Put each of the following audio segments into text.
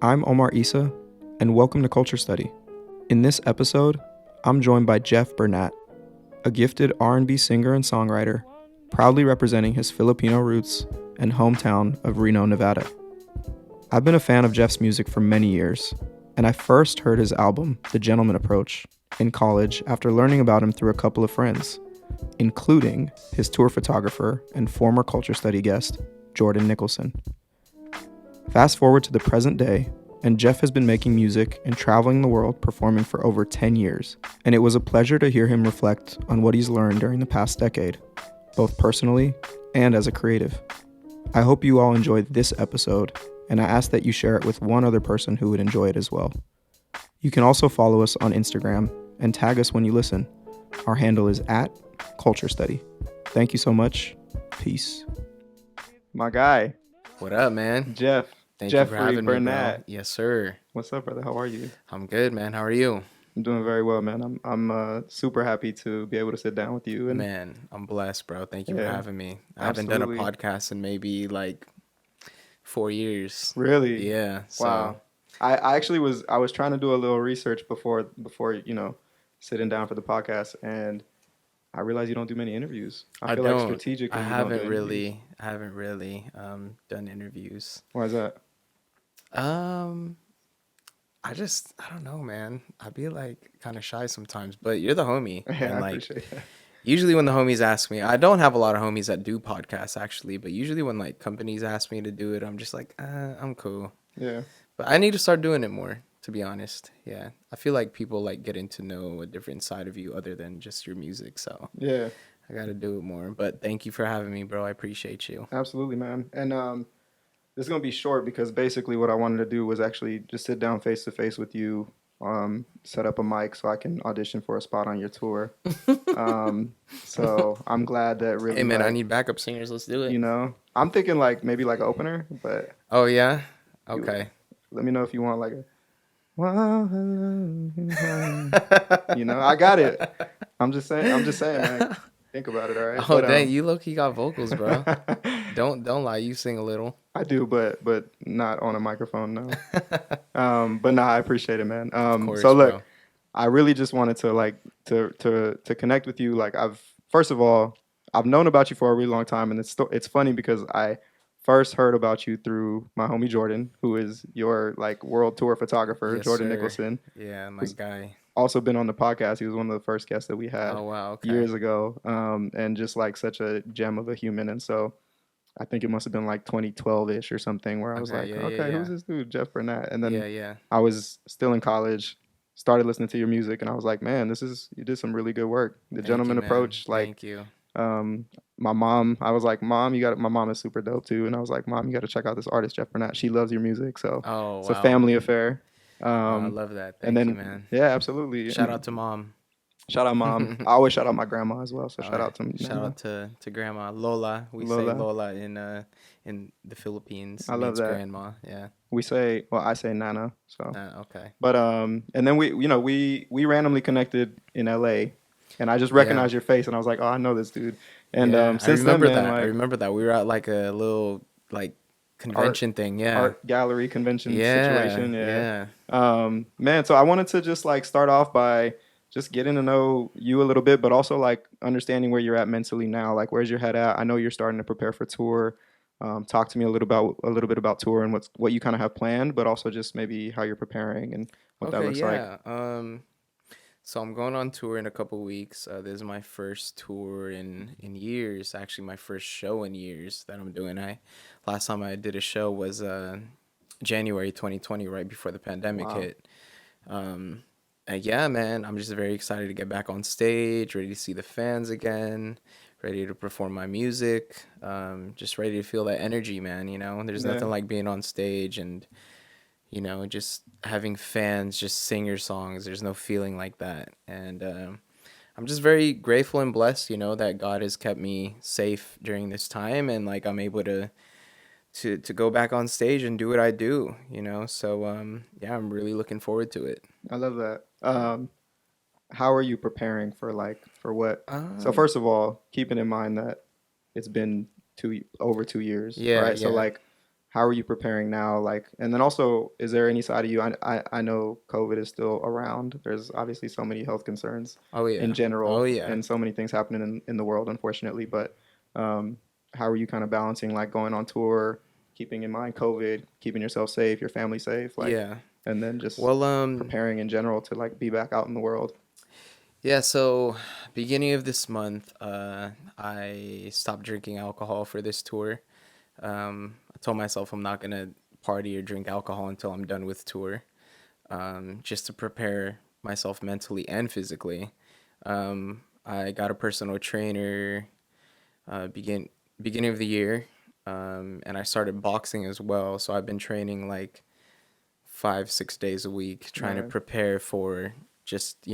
I'm Omar Issa, and welcome to Culture Study. In this episode, I'm joined by Jeff Bernat, a gifted R&B singer and songwriter, proudly representing his Filipino roots and hometown of Reno, Nevada. I've been a fan of Jeff's music for many years, and I first heard his album, The Gentleman Approach, in college after learning about him through a couple of friends, including his tour photographer and former Culture Study guest, Jordan Nicholson. Fast forward to the present day, and Jeff has been making music and traveling the world performing for over 10 years, and it was a pleasure to hear him reflect on what he's learned during the past decade, both personally and as a creative. I hope you all enjoyed this episode, and I ask that you share it with one other person who would enjoy it as well. You can also follow us on Instagram and tag us when you listen. Our handle is @CultureStudy. Thank you so much. Peace. My guy. What up, man? Jeff. Thank Jeffrey you for having Bernat. me, bro. Yes, sir. What's up, brother? How are you? I'm good, man. How are you? I'm doing very well, man. I'm super happy to be able to sit down with you. And Man, I'm blessed, bro. Thank you for Yeah, having me. I haven't done a absolutely. podcast in maybe like 4 years. Really? Yeah. So Wow. I actually was trying to do a little research before sitting down for the podcast, and I realized you don't do many interviews. I feel like strategically I you don't do haven't interviews. really done interviews. Why is that? Um, I don't know, man. I be like kind of shy sometimes, but you're the homie. Yeah, And I like appreciate that. usually when the homies ask me, I don't have a lot of homies that do podcasts actually, but usually when like companies ask me to do it, I'm just like, I'm cool. Yeah. But I need to start doing it more, to be honest. Yeah. I feel like people like getting to know a different side of you other than just your music. So Yeah. I got to do it more. But thank you for having me, bro. I appreciate you. Absolutely, man. And this is gonna be short because basically what I wanted to do was actually just sit down face to face with you, set up a mic so I can audition for a spot on your tour. So I'm glad that really Hey, man, I like, need backup singers. Let's do it. I'm thinking like maybe like an opener, but Oh, yeah? you, Okay. let me know if you want like a I got it. I'm just saying, man. Think about it, all right? Oh, dang. You low-key got vocals, bro. Don't lie. You sing a little. I do, but not on a microphone, no. But nah, I appreciate it, man. Of course, So look, bro. I really just wanted to like to connect with you. Like first of all, I've known about you for a really long time, and it's funny because I first heard about you through my homie Jordan, who is your like world tour photographer, Yes, Jordan sir. Nicholson. Yeah, my Who's guy. also been on the podcast. He was one of the first guests that we had Oh, wow. Okay. years ago, and just like such a gem of a human. And so I think it must have been like 2012-ish or something where I was Okay. like, Yeah, yeah, okay, who's yeah. this dude, Jeff Bernat? And then Yeah, yeah. I was still in college, started listening to your music, and I was like, man, you did some really good work. The Thank you, Gentleman man. Approach, like, Thank you. my mom, I was like, Mom, my mom is super dope too. And I was like, Mom, you got to check out this artist, Jeff Bernat. She loves your music. So Oh, it's a wow. family affair. Oh, I Um, love that. and Thank you, then, man. yeah, absolutely. Shout And out to mom. shout out, Mom. I always shout out my grandma as well. So Oh, shout yeah. out to Shout Nana. out to grandma Lola. We say Lola. Lola in the Philippines. I It love means that. grandma. Yeah. I say Nana. So. Okay. But and then we randomly connected in LA, and I just Yeah. recognized your face, and I was like, oh, I know this dude. And Yeah. I since then, remember man, that. I like remember that. We were at like a little like art convention thing. Yeah. art gallery convention Yeah. situation, yeah. Yeah. Man, so I wanted to just like start off by just getting to know you a little bit, but also like understanding where you're at mentally now. Like, where's your head at? I know you're starting to prepare for tour. Talk to me a little bit about tour and what you kind of have planned, but also just maybe how you're preparing and what that Okay. looks like. Yeah. So I'm going on tour in a couple weeks. This is my first tour in years. Actually, my first show in years that I'm doing. I last time I did a show was January 2020, right before the pandemic Wow. hit. And yeah, man, I'm just very excited to get back on stage, ready to see the fans again, ready to perform my music, just ready to feel that energy, man. There's Yeah. nothing like being on stage and just having fans just sing your songs. There's no feeling like that. And I'm just very grateful and blessed, that God has kept me safe during this time and like I'm able to go back on stage and do what I do. So yeah, I'm really looking forward to it. I love that. How are you preparing for for what? So Um, first of all, keeping in mind that it's been over 2 years, yeah, right? So yeah. like, how are you preparing now? Like, and then also, is there any side of you? I know COVID is still around. There's obviously so many health concerns Oh in yeah. Oh general, yeah. and so many things happening in the world, unfortunately. But um, how are you kind of balancing like going on tour, keeping in mind COVID, keeping yourself safe, your family safe, like, Yeah. and then just Well, preparing in general to like be back out in the world? yeah, so beginning of this month, I stopped drinking alcohol for this tour. I told myself I'm not gonna party or drink alcohol until I'm done with tour, just to prepare myself mentally and physically. I got a personal trainer beginning of the year, and I started boxing as well. So I've been training like 5 6 days a week, All trying to right. prepare for just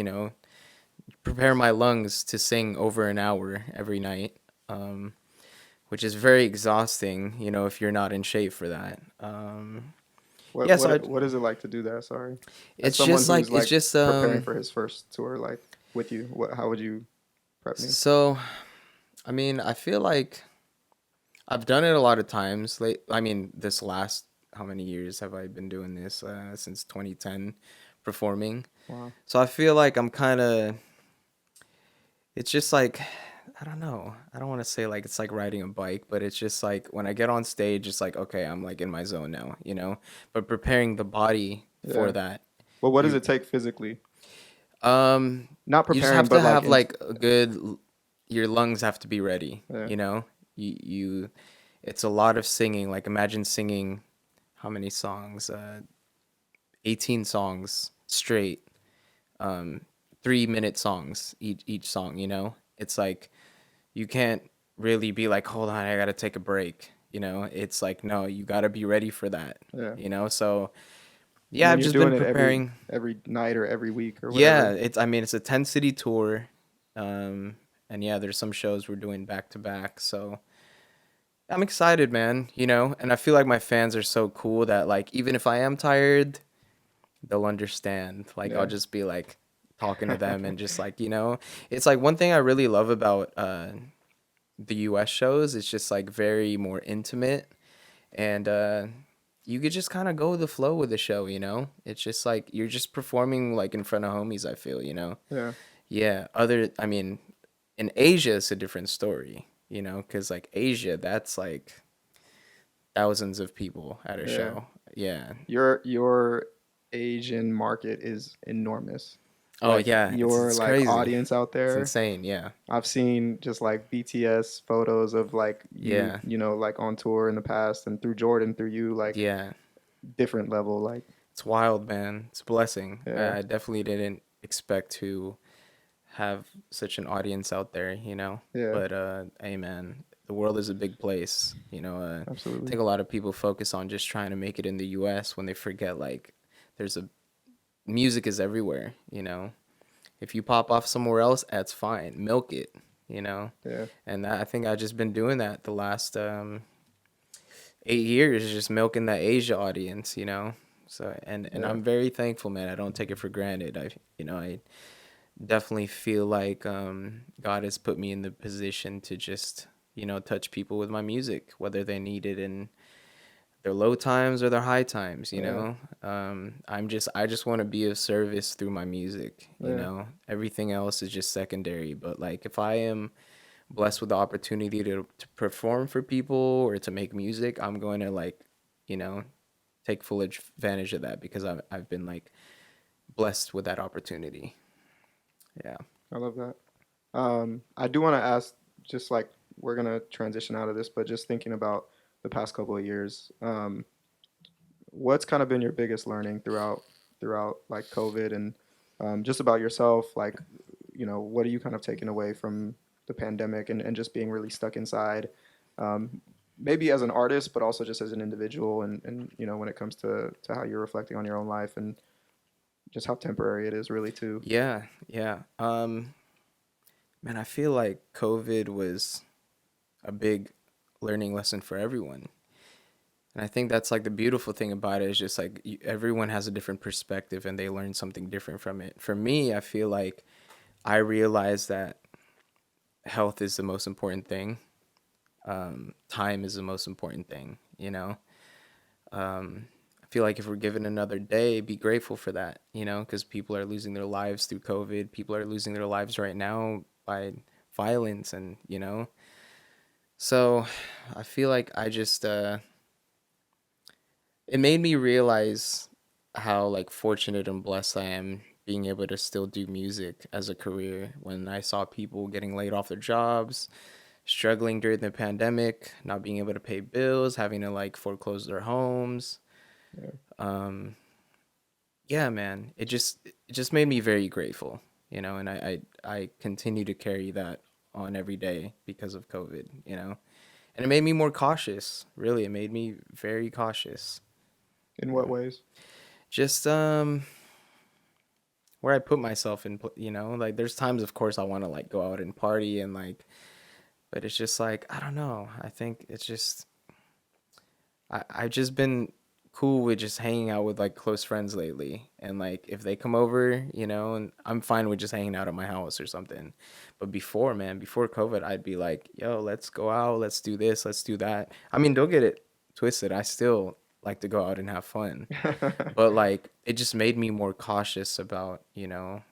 prepare my lungs to sing over an hour every night, um, which is very exhausting, if you're not in shape for that. What Yeah, so what what is it like to do that? Sorry, as it's someone just who's like, it's like just, preparing for his first tour, like with you, what how would you prep me? so, I mean, I feel like I've done it a lot of times. I mean, this last, how many years have I been doing this? Since 2010, performing. Wow. So I feel like I'm kind of, it's just like, I don't know. I don't want to say like it's like riding a bike, but it's just like when I get on stage, it's like, okay, I'm like in my zone now. But preparing the body for Yeah. that, Well, what does you it take physically? um Not you just preparing, have to but like have in. like a good your lungs have to be ready, Yeah. you it's a lot of singing. Like imagine singing how many songs? 18 songs straight, um 3-minute songs each song. It's like you can't really be like, hold on, I gotta take a break. It's like, no, you gotta be ready for Yeah. that. So And yeah, then I've you're just been doing it every preparing. every night or every week or Yeah, whatever. I mean, it's a 10 city tour. And yeah, there's some shows we're doing back to back. So I'm excited, man. And I feel like my fans are so cool that like even if I am tired, they'll understand. Like I'll Yeah. just be like talking to them and just like, it's like one thing I really love about the US shows. It's just like very more intimate, and you could just kind of go with the flow with the show. It's just like you're just performing like in front of homies, I feel. Yeah. Yeah, I mean, in Asia, it's a different story, because like Asia, that's like thousands of people at a Yeah. show. Yeah. Your Asian market is enormous. Oh Like yeah, it's your it's like crazy. audience out It's there. insane. Yeah. I've seen just like BTS photos of like you, Yeah. like on tour in the past and through Jordan, through you, like Yeah. different level. Like, It's wild, man. It's a blessing. yeah, I definitely didn't expect to have such an audience out there. yeah, But hey, man, the world is a big place. I absolutely. think a lot of people focus on just trying to make it in the U.S. when they forget like there's a music is everywhere. If you pop off somewhere else, that's fine. Milk it. Yeah, And I think I've just been doing that the last 8 years, just milking the Asia audience. So and yeah, I'm very thankful, man. I don't take it for granted. I definitely feel like God has put me in the position to just touch people with my music, whether they need it in their low times or their high times. yeah, I just want to be of service through my music. yeah, Everything else is just secondary. But like if I am blessed with the opportunity to perform for people or to make music, I'm going to like you know take full advantage of that because I've been like blessed with that opportunity. Yeah. I love that. I do want to ask, just like we're gonna transition out of this, but just thinking about the past couple of years, what's kind of been your biggest learning throughout like COVID and just about yourself? Like, what are you kind of taking away from the pandemic and just being really stuck inside? Um, Maybe as an artist, but also just as an individual, and when it comes to how you're reflecting on your own life and just how temporary it is, really, too. Yeah, yeah. Man, I feel like COVID was a big learning lesson for everyone. And I think that's like the beautiful thing about it is just like everyone has a different perspective and they learn something different from it. For me, I feel like I realized that health is the most important thing. Time is the most important thing. I feel like if we're given another day, be grateful for that, you know, because people are losing their lives through COVID. People are losing their lives right now by violence, and you know. So I feel like it made me realize how like fortunate and blessed I am being able to still do music as a career when I saw people getting laid off their jobs, struggling during the pandemic, not being able to pay bills, having to like foreclose their homes. Yeah. Um, yeah, man, it just made me very grateful, you know, and I continue to carry that on every day because of COVID, you know, and it made me more cautious. Really, it made me very cautious. In what Yeah, ways? just where I put myself in, you know, like there's times, of course, I want to like go out and party and like, but it's just like I don't know. I think it's just I've just been cool with just hanging out with like close friends lately. And like if they come over, you know, and I'm fine with just hanging out at my house or something. But before, man, before COVID, I'd be like, yo, let's go out, let's do this, let's do that. I mean, don't get it twisted. I still like to go out and have fun. But like it just made me more cautious about, you know,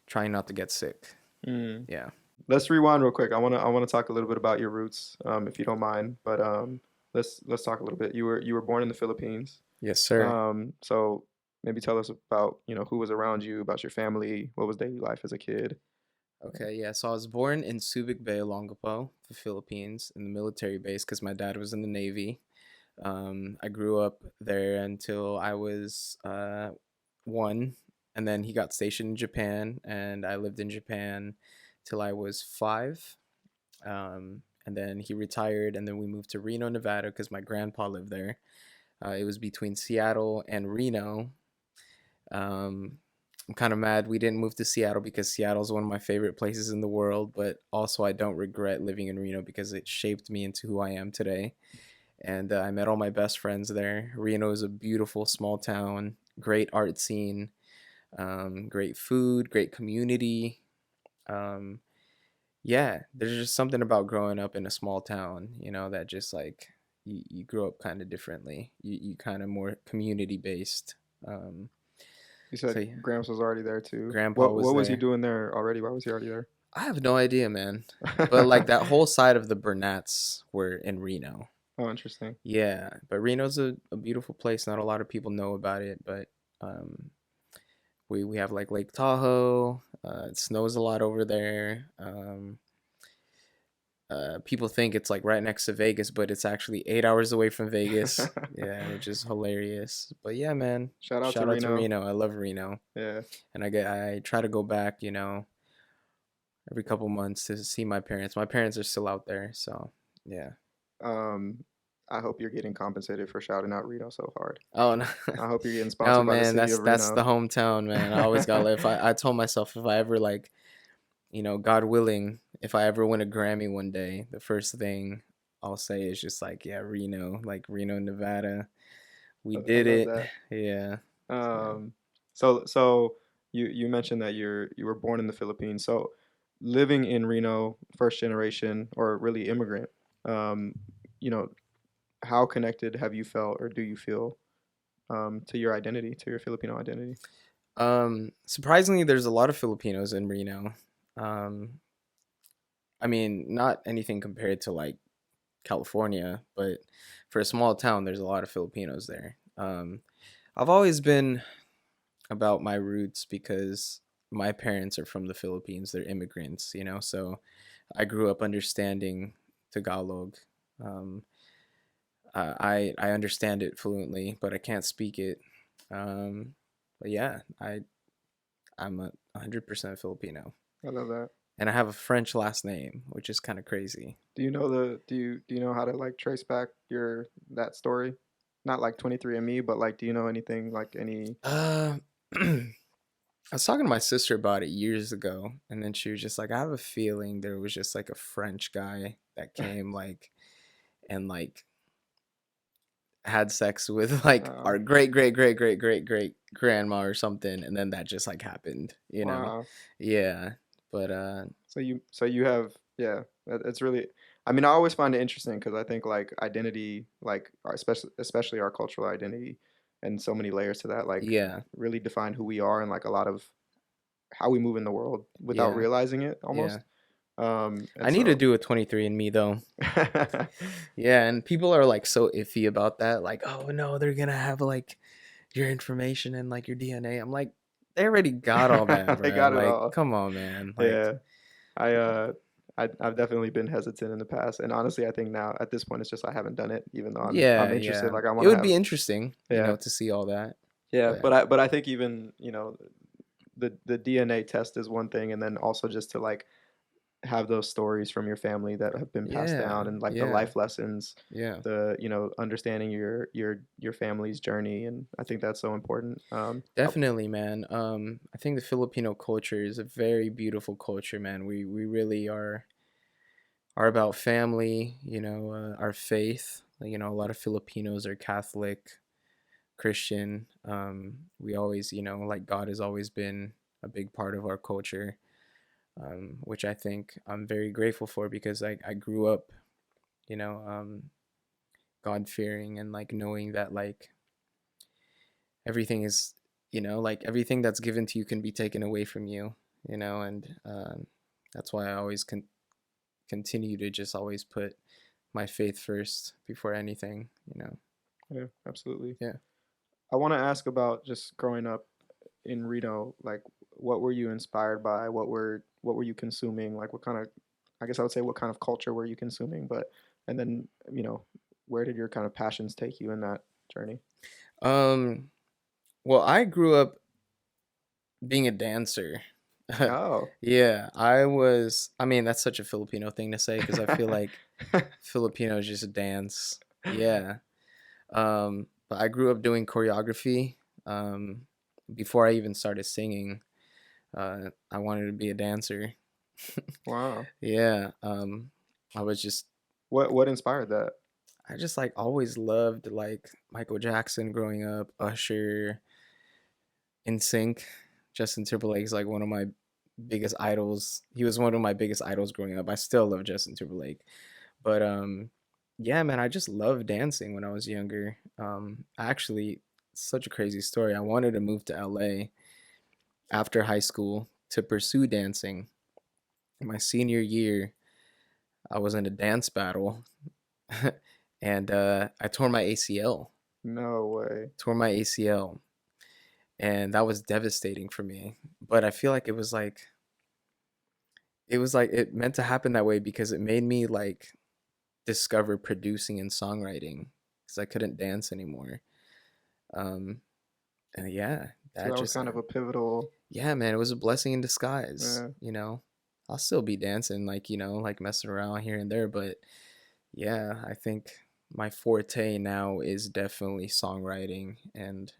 trying not to get sick. Mm. Yeah. Let's rewind real quick. I wanna talk a little bit about your roots, if you don't mind. But let's talk a little bit. You were born in the Philippines. Yes, sir. So maybe tell us about, who was around you, about your family, what was daily life as a kid. Okay, yeah. So I was born in Subic Bay, Olongapo, the Philippines, in the military base because my dad was in the Navy. I grew up there until I was one, and then he got stationed in Japan, and I lived in Japan till I was five. And then he retired, and then we moved to Reno, Nevada, because my grandpa lived there. It was between Seattle and Reno. Um, I'm kind of mad we didn't move to Seattle because Seattle is one of my favorite places in the world, but also I don't regret living in Reno because it shaped me into who I am today. And I met all my best friends there. Reno is a beautiful small town, great art scene, great food, great community. Um, yeah, there's just something about growing up in a small town, you know, that just like you grow up kind of differently. You kind of more community based. Um, You so said yeah, Gramps was already there too. grandpa What was what was he there. doing there already? Why was he already there? I have no idea, man. But like that whole side of the Bernats were in Reno. Oh, interesting. Yeah, but Reno's a beautiful place. Not a lot of people know about it, but um, we have like Lake Tahoe. It snows a lot over there. People think it's like right next to Vegas, but it's actually 8 hours away from Vegas. Yeah, which is hilarious. But yeah, man, Shout out to shout out to Reno. Reno. I love Reno, Yeah. and I try to go back, you know, every couple months to see my parents. My parents are still out there, so yeah. Um, I hope you're getting compensated for shouting out Reno so hard. Oh no, I hope you're getting no sponsored by the man, city of that's the Reno. hometown, man. I always gotta live. I told myself if I ever like, you know, God willing, if I ever win a Grammy one day, the first thing I'll say is just like, yeah, Reno, like Reno, Nevada. We I did love it. that. Yeah, yeah. Um, so you mentioned that you were born in the Philippines. So living in Reno, first generation or really immigrant, um, you know, how connected have you felt or do you feel to your identity, to your Filipino identity? Surprisingly, there's a lot of Filipinos in Reno. Um, I mean, not anything compared to like California, but for a small town, there's a lot of Filipinos there. I've always been about my roots because my parents are from the Philippines. They're immigrants, you know, so I grew up understanding Tagalog. Um, I understand it fluently, but I can't speak it. Um, but yeah, I'm 100% Filipino, I love that. and I have a French last name, which is kind of crazy. Do you know how to like trace back your that story? Not like 23andMe, but like do you know anything like any Uh, I was talking to my sister about it years ago, and then she was just like, "I have a feeling there was just like a French guy that came like and like had sex with like uh our great grandma or something, and then that just like happened, you know? wow. Yeah, but So you have yeah, it's really I mean, I always find it interesting because I think like identity, like especially our cultural identity, and so many layers to that, like Yeah, really define who we are and like a lot of how we move in the world without yeah, realizing it yeah. almost. I And need to so, do a 23andMe though. Yeah, and people are like so iffy about that. Like, oh no, they're gonna have like your information and like your DNA. I'm like, they already got all that, they bro. got it Like, all. come on, man. Like, Yeah, I I've definitely been hesitant in the past, and honestly, I think now at this point, it's just I haven't done it, even though I'm yeah, interested. yeah. Like I It want to would have, be interesting, yeah, to see all that. yeah. But But I think even the DNA test is one thing, and then also just to like have those stories from your family that have been passed yeah, down, and like the yeah, life lessons, yeah. the understanding your family's journey, and I think that's so important. Definitely, man. I think the Filipino culture is a very beautiful culture, man. We really are about family, our faith. A lot of Filipinos are Catholic, Christian. We always, like God has always been a big part of our culture, which I think I'm very grateful for because I grew up, you know, um, God fearing and like knowing that like everything is, like everything that's given to you can be taken away from you, and that's why I always continue to just always put my faith first before anything. yeah, absolutely. Yeah. I want to ask about just growing up in Reno, like what were you inspired by? What were you consuming? Like what kind of, I guess I would say what kind of culture were you consuming? But and then where did your kind of passions take you in that journey? Um, well, I grew up being a dancer. Oh, Yeah, I was. I mean, that's such a Filipino thing to say because I feel like Filipinos just dance. Yeah. But I grew up doing choreography. Um, Before I even started singing, I wanted to be a dancer. wow. Yeah. I was just, What inspired that? I just like always loved like Michael Jackson growing up, Usher, In Sync. Justin Timberlake's like one of my biggest idols. He was one of my biggest idols growing up. I still love Justin Timberlake. But yeah, man, I just loved dancing when I was younger. Actually, such a crazy story. I wanted to move to LA after high school to pursue dancing. My senior year, I was in a dance battle and I tore my ACL. No way. Tore my ACL, and that was devastating for me. But I feel like it was like it meant to happen that way because it made me like discover producing and songwriting because I couldn't dance anymore. Um, and yeah, So that that was just kind of a pivotal. yeah, man, it was a blessing in disguise. Yeah. I'll still be dancing, like like messing around here and there, but yeah, I think my forte now is definitely songwriting and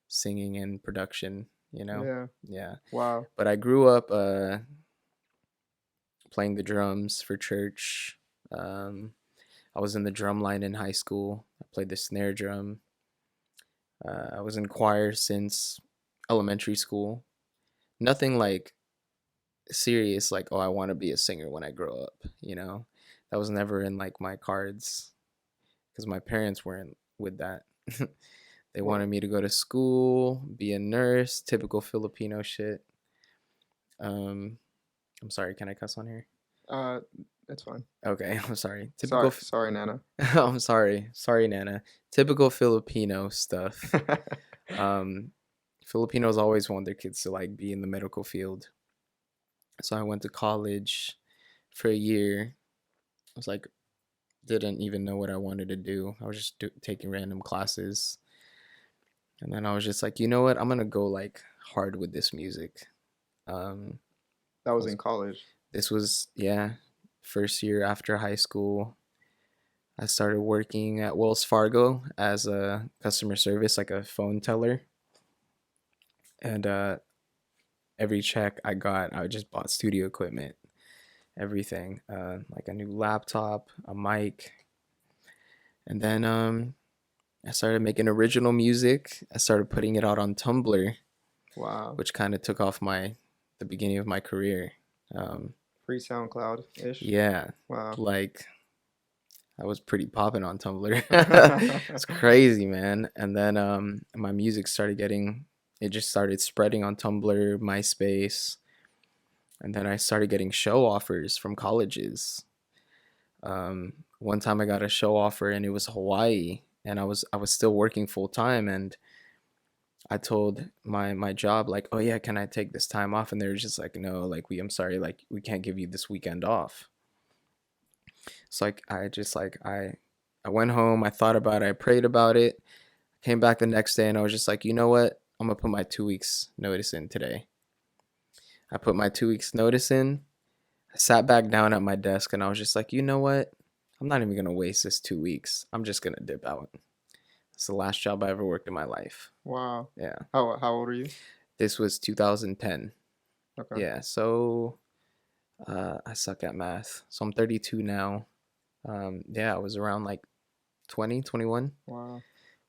singing and production. Yeah. Yeah. Wow. But I grew up playing the drums for church. Um, I was in the drum line in high school. I played the snare drum. I was in choir since elementary school. Nothing like serious, like, oh, I want to be a singer when I grow up. That was never in like my cards because my parents weren't with that. They What? wanted me to go to school, be a nurse, typical Filipino shit. Um, I'm sorry, can I cuss on here? Uh, it's fine. Okay, I'm sorry. Sorry, sorry, Nana. I'm sorry, Nana. Typical Filipino stuff. Um, Filipinos always want their kids to like be in the medical field. So I went to college for a year. I was like, didn't even know what I wanted to do. I was just taking random classes. And then I was just like, you know what? I'm gonna go like hard with this music. Um, That I was was in college. this was yeah, first year after high school. I started working at Wells Fargo as a customer service, like a phone teller. And every check I got, I just bought studio equipment, everything, like a new laptop, a mic, and then I started making original music. I started putting it out on Tumblr, Wow. which kind of took off the beginning of my career. Um, Pre-SoundCloud-ish. Yeah, Wow. like I was pretty popping on Tumblr. It's crazy, man. And then my music started getting, it just started spreading on Tumblr, MySpace, and then I started getting show offers from colleges. One time I got a show offer and it was Hawaii, and I was still working full time, and I told my job like, oh yeah, can I take this time off? And they were just like, no, like I'm sorry, like we can't give you this weekend off. So like I went home, I thought about it, I prayed about it, came back the next day, and I was just like, you know what? I'm gonna put my 2 weeks notice in today. I put my 2 weeks notice in. I sat back down at my desk and I was just like, you know what? I'm not even gonna waste this 2 weeks. I'm just gonna dip out. It's the last job I ever worked in my life. Wow. Yeah. How old are you? This was 2010. Okay. Yeah. So I suck at math. So I'm 32 now. Yeah, I was around like 20, 21. Wow.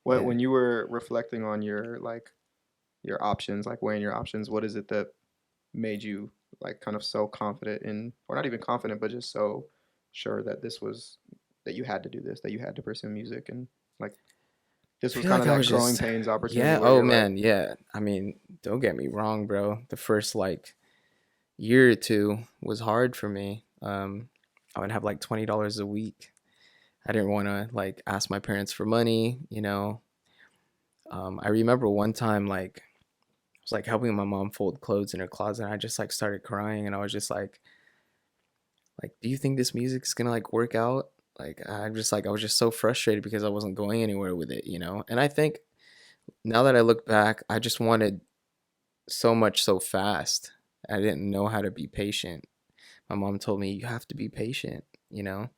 Yeah. When you were reflecting on your options, like weighing your options, what is it that made you like kind of so confident in, or not even confident, but just so sure that that you had to do this, that you had to pursue music, and like I this was feel kind like of I that was growing just, pains opportunity yeah. where Oh you're like, man, yeah. I mean, don't get me wrong, bro. The first like year or two was hard for me. I would have like $20 a week. I didn't want to like ask my parents for money, you know. I remember one time like I was like helping my mom fold clothes in her closet, and I just like started crying, and I was just like, do you think this music is gonna like work out? Like I'm just like I was just so frustrated because I wasn't going anywhere with it, you know. And I think now that I look back, I just wanted so much so fast. I didn't know how to be patient. My mom told me you have to be patient, you know.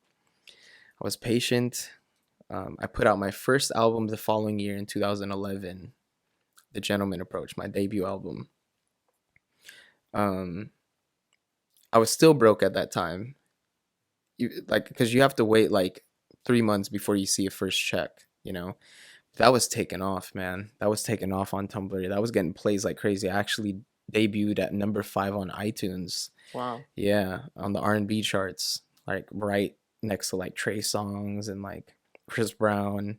I was patient. I put out my first album the following year in 2011, The Gentleman Approach, my debut album. Um, I was still broke at that time. Like because you have to wait like 3 months before you see a first check, you know. That was taken off, man. That was taken off on Tumblr. That was getting plays like crazy. I actually debuted at number 5 on iTunes. wow. Yeah, on the R&B charts, like right next to like Trey Songs and like Chris Brown.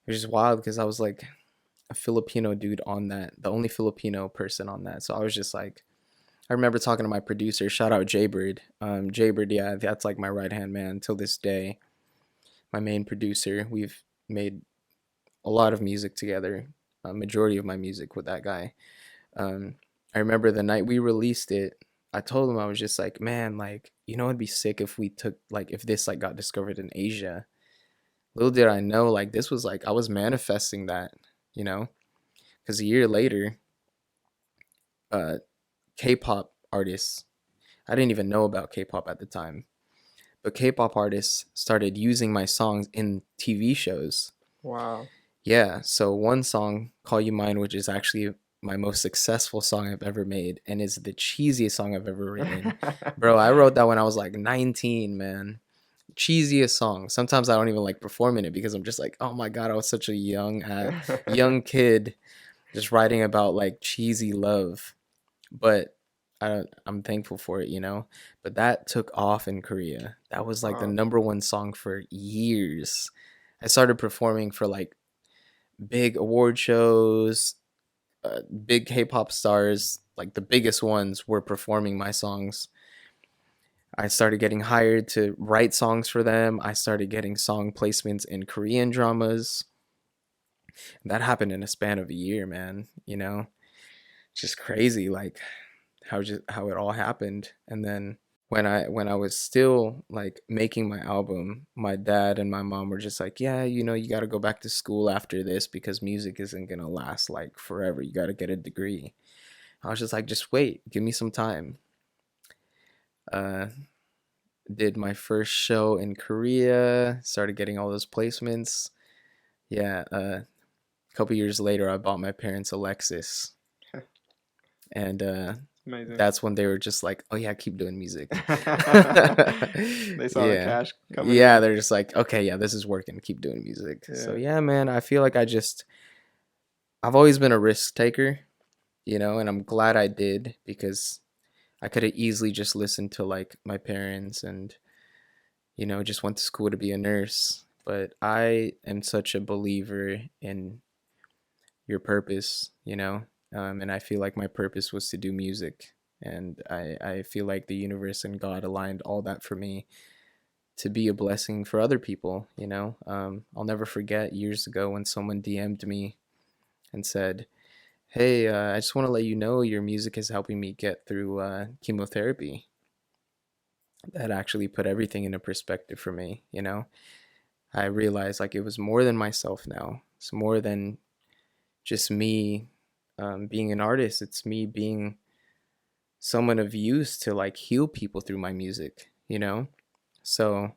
It was just wild because I was like a Filipino dude on that, the only Filipino person on that. So I was just like, I remember talking to my producer, shout out Jaybird. Jaybird, yeah, that's like my right hand man till this day. My main producer. We've made a lot of music together, a majority of my music with that guy. Um, I remember the night we released it, I told him I was just like, man, like, you know, it'd be sick if we took like if this like got discovered in Asia. Little did I know, like this was like I was manifesting that, you know, because a year later, uh, K-pop artists, I didn't even know about K-pop at the time, but K-pop artists started using my songs in TV shows. Wow. Yeah, so one song, Call You Mine, which is actually my most successful song I've ever made and is the cheesiest song I've ever written. Bro, I wrote that when I was like 19, man. Cheesiest song. Sometimes I don't even like performing it because I'm just like, oh my god, I was such a young kid just writing about like cheesy love. But I'm thankful for it, you know. But that took off in Korea. That was like the Wow. number 1 song for years. I started performing for like big award shows, big K-pop stars, like the biggest ones were performing my songs. I started getting hired to write songs for them. I started getting song placements in Korean dramas. That happened in a span of a year, man, you know? Just crazy like how it all happened. And then when I was still like making my album, my dad and my mom were just like, yeah, you know, you got to go back to school after this because music isn't going to last like forever. You got to get a degree. I was just like, just wait, give me some time. Uh, did my first show in Korea, started getting all those placements. Yeah, a couple years later, I bought my parents a Lexus, and Amazing. that's when they were just like, "Oh yeah, keep doing music." They saw the Yeah, cash coming yeah, in. they're just like, "Okay, yeah, this is working. Keep doing music." So Yeah. yeah, man, I feel like I've always been a risk taker, you know, and I'm glad I did because I could have easily just listened to like my parents and, just went to school to be a nurse. But I am such a believer in your purpose, and I feel like my purpose was to do music. And I feel like the universe and God aligned all that for me to be a blessing for other people. I'll never forget years ago when someone DM'd me and said, "Hey, I just want to let you know your music is helping me get through chemotherapy." That actually put everything into perspective for me. I realized like it was more than myself now. It's more than just me being an artist. It's me being someone of use to like heal people through my music. So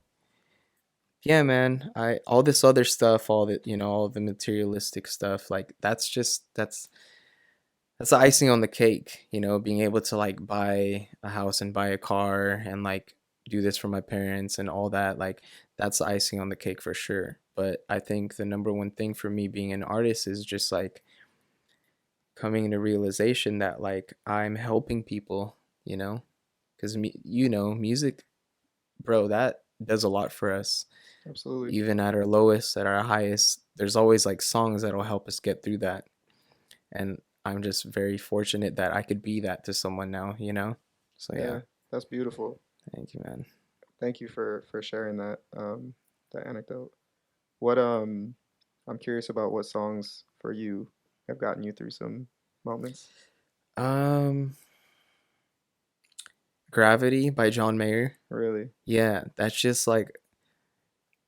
yeah, man, I all this other stuff, all the materialistic stuff, like that's the icing on the cake. Being able to like buy a house and buy a car and like do this for my parents and all that, like that's the icing on the cake for sure. But I think the number one thing for me being an artist is just like coming into realization that like I'm helping people. Because music, bro, that does a lot for us. Absolutely. Even at our lowest, at our highest, there's always like songs that'll help us get through that. And I'm just very fortunate that I could be that to someone now. So yeah, Yeah, that's beautiful. thank you, man. Thank you for sharing that anecdote. What I'm curious about what songs for you have gotten you through some moments. Um, Gravity by John Mayer. Really? Yeah, that's just like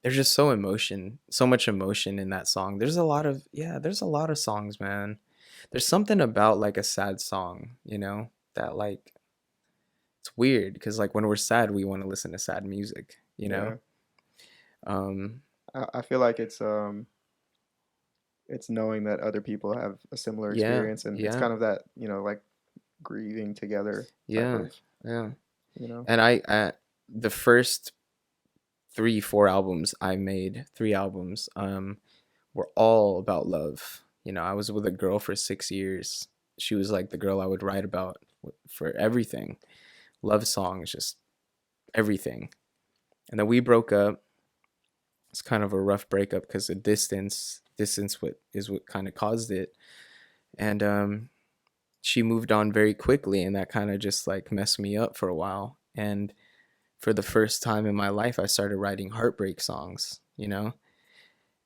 there's just so much emotion in that song. There's a lot of songs, man. There's something about like a sad song, that like it's weird because like when we're sad, we want to listen to sad music, you know? Yeah. Um, I feel like it's knowing that other people have a similar yeah, experience, and it's yeah, kind of that, like grieving together type yeah, of, yeah. you know. And the first 3, 4 albums I made, 3 albums, were all about love. I was with a girl for 6 years. She was like the girl I would write about for everything. Love songs, just everything. And then we broke up. It's kind of a rough breakup because the distance what kind of caused it. And she moved on very quickly, and that kind of just like messed me up for a while. And for the first time in my life, I started writing heartbreak songs.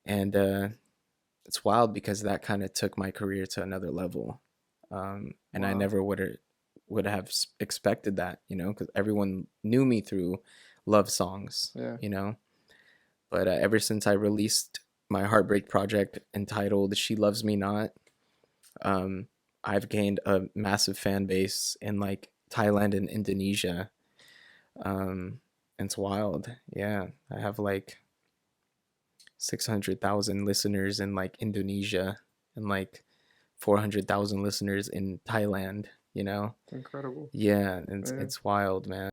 And it's wild because that kind of took my career to another level. And I Wow. never would have expected that, because everyone knew me through love songs, Yeah. you know. But ever since I released my heartbreak project entitled "She Loves Me Not," um, I've gained a massive fan base in like Thailand and Indonesia. It's wild. Yeah, I have like 600,000 listeners in like Indonesia and like 400,000 listeners in Thailand. Incredible. Yeah, it's Yeah. it's wild, man.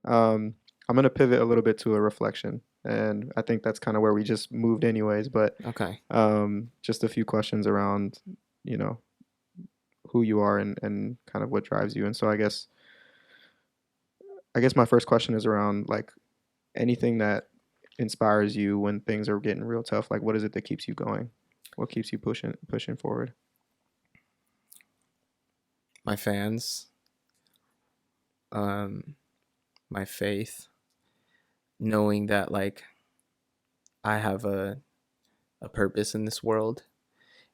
Um, I'm gonna pivot a little bit to a reflection, and I think that's kind of where we just moved anyways. But Okay. just a few questions around, you know, who you are and kind of what drives you. And so I guess my first question is around like anything that inspires you when things are getting real tough. Like, what is it that keeps you going? What keeps you pushing forward? My fans, um, my faith, knowing that like I have a purpose in this world,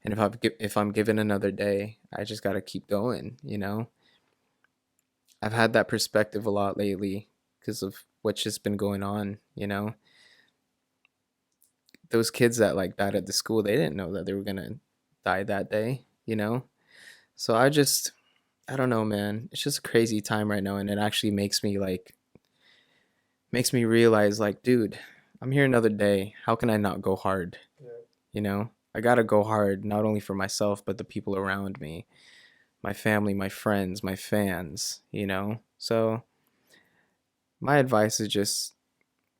and if I'm given another day, I just gotta keep going. I've had that perspective a lot lately because of what's just been going on. Those kids that like died at the school, they didn't know that they were gonna die that day. So I don't know, man. It's just a crazy time right now, and it actually makes me realize like, dude, I'm here another day. How can I not go hard? Yeah. I gotta go hard not only for myself but the people around me, my family, my friends, my fans. So my advice is just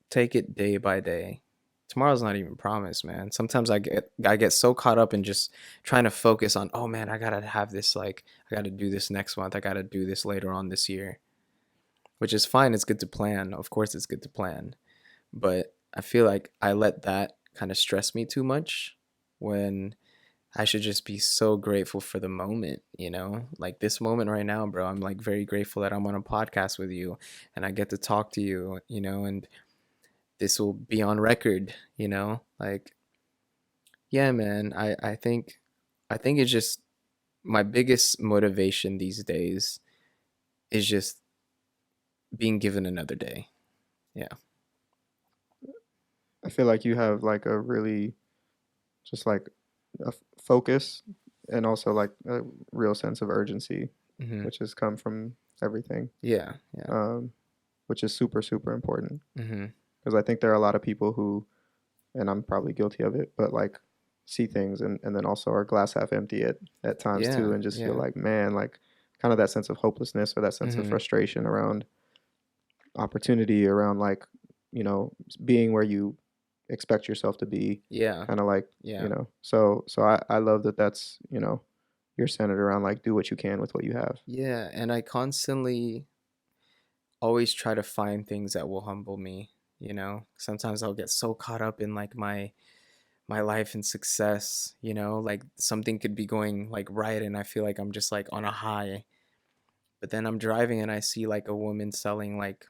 take it day by day. Tomorrow's not even promised, man. Sometimes I get so caught up in just trying to focus on, oh man, I gotta have this, like I gotta do this next month, I gotta do this later on this year. which is fine. It's good to plan. Of course, it's good to plan. But I feel like I let that kind of stress me too much when I should just be so grateful for the moment, you know? Like this moment right now, bro, I'm like very grateful that I'm on a podcast with you and I get to talk to you, you know, and this will be on record, you know? Like, yeah, man, I think it's just my biggest motivation these days is just being given another day. Yeah. I feel like you have like a really just like focus and also like a real sense of urgency, Mhm. which has come from everything, Yeah, yeah. um, which is super, super important. Mhm. Because I think there are a lot of people who, and I'm probably guilty of it, but like see things and then also are glass half empty at times too, Yeah, and just feel yeah. like, man, like kind of that sense of hopelessness or that sense of Mhm. frustration around opportunity, around like, being where you expect yourself to be, Yeah, kind of like, yeah. so I love that that's, you're centered around like do what you can with what you have. Yeah, and I constantly always try to find things that will humble me, you know? Sometimes I'll get so caught up in like my life and success, you know? Like something could be going like right and I feel like I'm just like on a high. But then I'm driving and I see like a woman selling like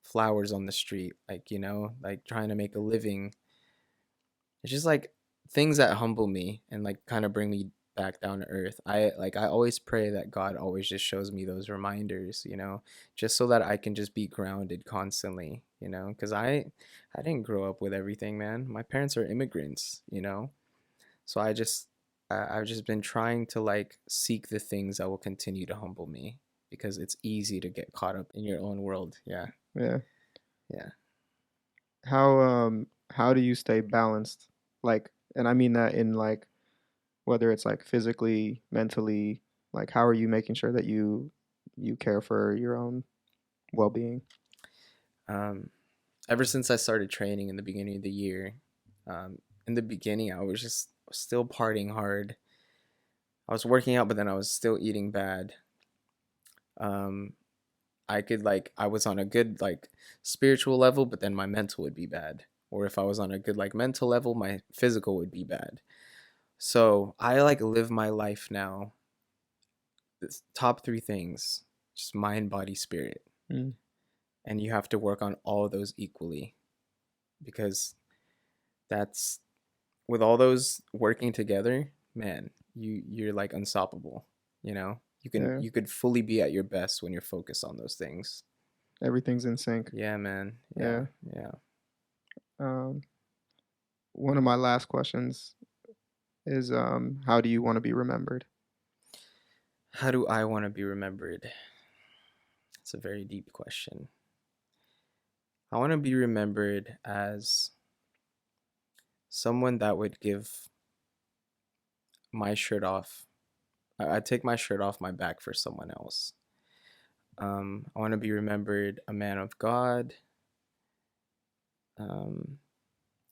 flowers on the street, like, you know, like trying to make a living. It's just like things that humble me and like kind of bring me back down to earth. I always pray that God always just shows me those reminders, you know, just so that I can just be grounded constantly, you know, cuz I didn't grow up with everything, man. My parents are immigrants, you know. So I've just been trying to like seek the things that will continue to humble me because it's easy to get caught up in your own world. Yeah. Yeah. Yeah. How do you stay balanced? Like, and I mean that in like whether it's like physically, mentally, like how are you making sure that you care for your own well-being? Um ever since I started training in the beginning of the year, in the beginning I was just still partying hard. I was working out, but then I was still eating bad. Um, I was on a good like spiritual level, but then my mental would be bad. Or if I was on a good like mental level, my physical would be bad. So I like live my life now. This top three things, just mind, body, spirit, Mm, and you have to work on all of those equally because that's with all those working together, man, you're like unstoppable. You know, yeah, you could fully be at your best when you're focused on those things. everything's in sync. Yeah, man. Yeah, Yeah. yeah. Um, one of my last questions is how do you want to be remembered? How do I want to be remembered? It's a very deep question. I want to be remembered as someone that would give my shirt off. I'd take my shirt off my back for someone else. I want to be remembered a man of God, um,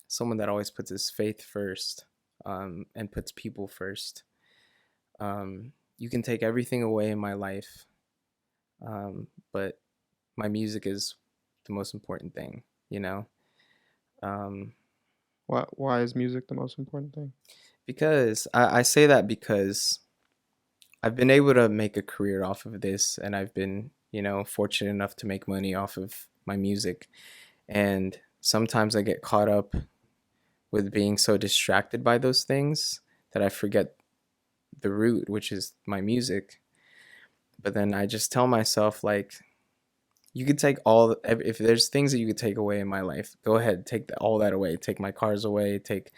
someone that always puts his faith first, and puts people first. You can take everything away in my life, but my music is the most important thing, you know? Um, Why is music the most important thing? because I say that because I've been able to make a career off of this and I've been, you know, fortunate enough to make money off of my music. And sometimes I get caught up with being so distracted by those things that I forget the root, which is my music. But then I just tell myself, like, you could take all, if there's things that you could take away in my life, go ahead, take all that away. Take my cars away, take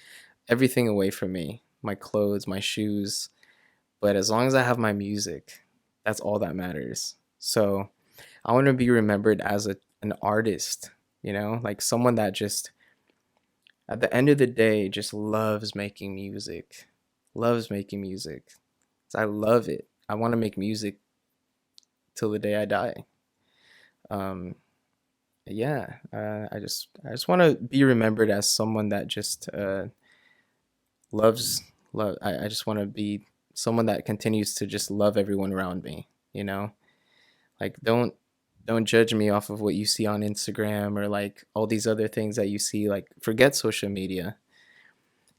everything away from me, my clothes, my shoes. But as long as I have my music, that's all that matters. So I want to be remembered as an artist, you know, like someone that just at the end of the day just loves making music, loves making music. I love it. I want to make music till the day I die. Um, yeah, I just want to be remembered as someone that just loves love. I just want to be someone that continues to just love everyone around me. You know, like Don't judge me off of what you see on Instagram or like all these other things that you see. Like, forget social media.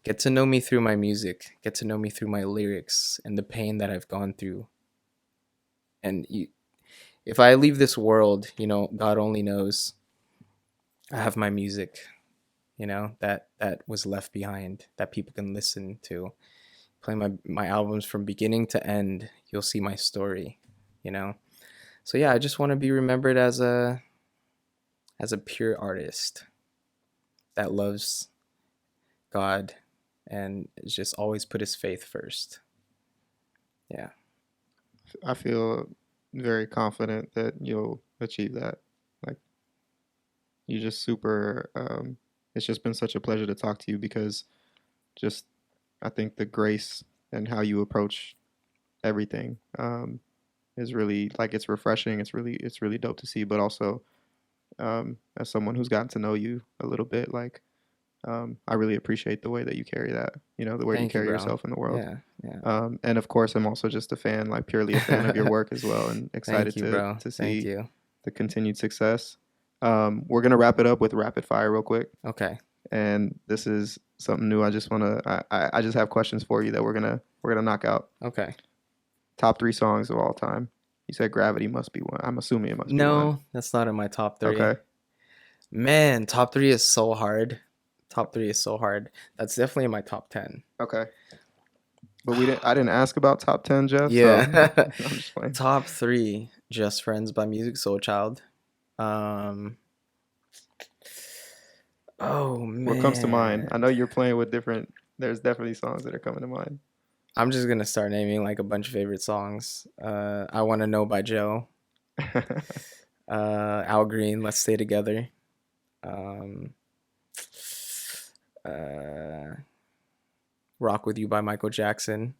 Get to know me through my music. Get to know me through my lyrics and the pain that I've gone through. And if I leave this world, God only knows I have my music, that was left behind that people can listen to. Play my albums from beginning to end. You'll see my story, you know. So yeah, I just want to be remembered as a pure artist that loves God and just always put his faith first. Yeah. I feel very confident that you'll achieve that. Like, you just super. It's just been such a pleasure to talk to you because just I think the grace and how you approach everything is really like it's refreshing. It's really dope to see. But also, as someone who's gotten to know you a little bit, like I really appreciate the way that you carry that. The way you Thank you, carry bro. yourself in the world. Yeah. Yeah. And of course, I'm also just a fan, like purely a fan of your work as well, and Thank excited you, to bro. to Thank see you. the continued success. We're gonna wrap it up with rapid fire real quick, Okay. and this is something new. I just I just have questions for you that we're gonna knock out. Okay. Top three songs of all time. You said Gravity must be one. I'm assuming it must be one. No, that's not in my top three. Okay. Man, top three is so hard. Top three is so hard. That's definitely in my top 10. Okay. But I didn't ask about top 10, Jeff. So Yeah. I'm just playing. Top three, Just Friends by Music Soul Child. Um, oh What comes to mind? I man. know you're playing with different. There's definitely songs that are coming to mind. I'm just gonna start naming like a bunch of favorite songs. I Wanna Know by Joe. Al Green, Let's Stay Together. Um, uh, Rock With You by Michael Jackson.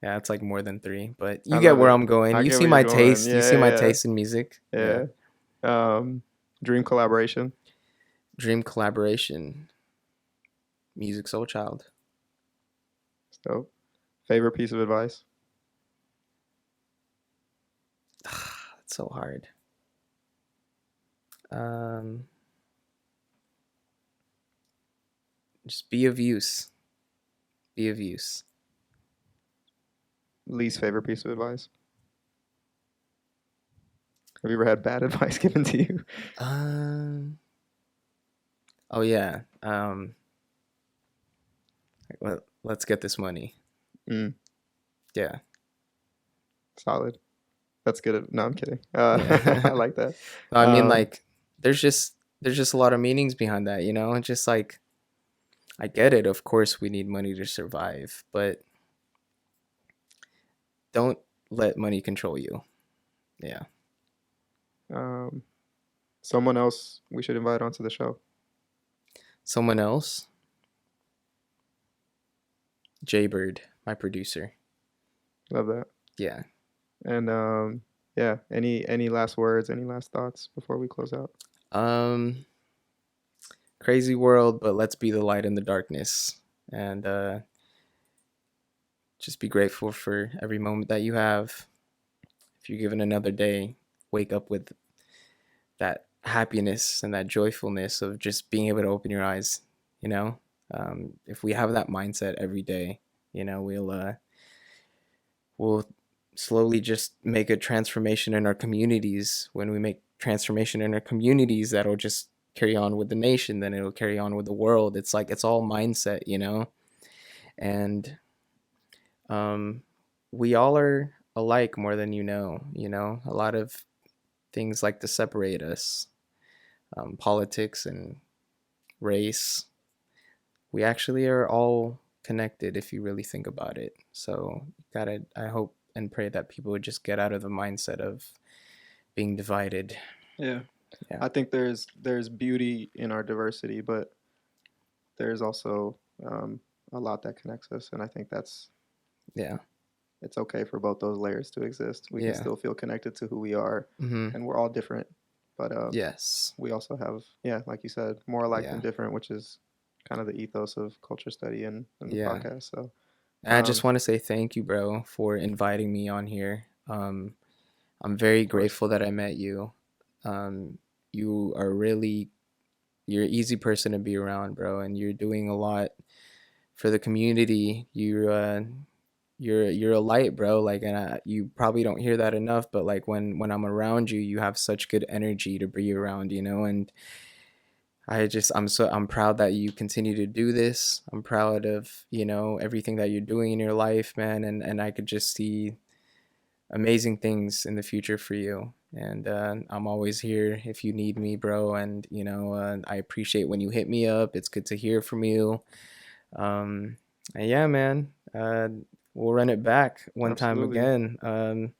Yeah, it's like more than three, but I you get love where it. I'm going. I You get see where you're my going. taste. You see my Yeah, taste in music. yeah, Yeah. yeah. Dream collaboration. Dream collaboration. Music Soul Child. So, favorite piece of advice. It's so hard. Um, just be of use. Be of use. Least favorite piece of advice. Have you ever had bad advice given to you? Um. Oh yeah. Let's get this money. Mm, Yeah. solid. That's good. No, I'm kidding. I Yeah. like that. I mean, Um, like, there's just a lot of meanings behind that, It's just like I get it. Of course, we need money to survive, but don't let money control you. Yeah. um, someone else we should invite onto the show. Someone else. Jaybird, my producer. Love that. Yeah. And yeah. Any last words? Any last thoughts before we close out? Um. Crazy world, but let's be the light in the darkness, and just be grateful for every moment that you have. If you're given another day, wake up with that happiness and that joyfulness of just being able to open your eyes. You know, if we have that mindset every day, we'll slowly just make a transformation in our communities. When we make transformation in our communities, that'll just carry on with the nation. Then it'll carry on with the world. It's like it's all mindset. And we all are alike more than a lot of things like to separate us, politics and race. We actually are all connected if you really think about it. So I hope and pray that people would just get out of the mindset of being divided. Yeah. Yeah. I think there's beauty in our diversity, but there's also a lot that connects us, and I think Yeah. it's okay for both those layers to exist. We can Yeah. still feel connected to who we are, Mm-hmm. and we're all different, but Yes. we also have, yeah, like you said, more alike than Yeah. different, which is kind of the ethos of culture study and the Yeah. podcast. So, And I just want to say thank you, bro, for inviting me on here. I'm very Of course. grateful that I met you. You are really, you're an easy person to be around, bro, and you're doing a lot for the community. You're a light, bro. Like, and you probably don't hear that enough, but like when I'm around you, you have such good energy to be around, you know. And I'm proud that you continue to do this. I'm proud of, you know, everything that you're doing in your life, man. And I could just see amazing things in the future for you. And I'm always here if you need me, bro. And you know, I appreciate when you hit me up. It's good to hear from you. Um, and yeah, man. We'll run it back one time Absolutely. again.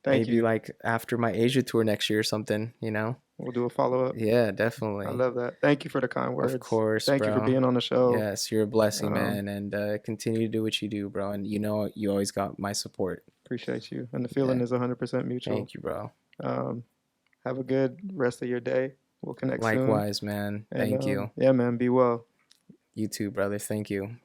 Thank Maybe you. like after my Asia tour next year or something. You know? We'll do a follow up. Yeah, I definitely. love that. Thank you for the kind Of words. course, Thank you for bro. being on the show. Yes, you're a blessing, Um, man, and continue to do what you do, bro. And you know, you always got my support. appreciate you. And the Yeah, feeling is 100% mutual. thank you, bro. Um, have a good rest of your day. We'll connect soon. Likewise, man. And Thank you. yeah, man, be well. You too, brother. Thank you.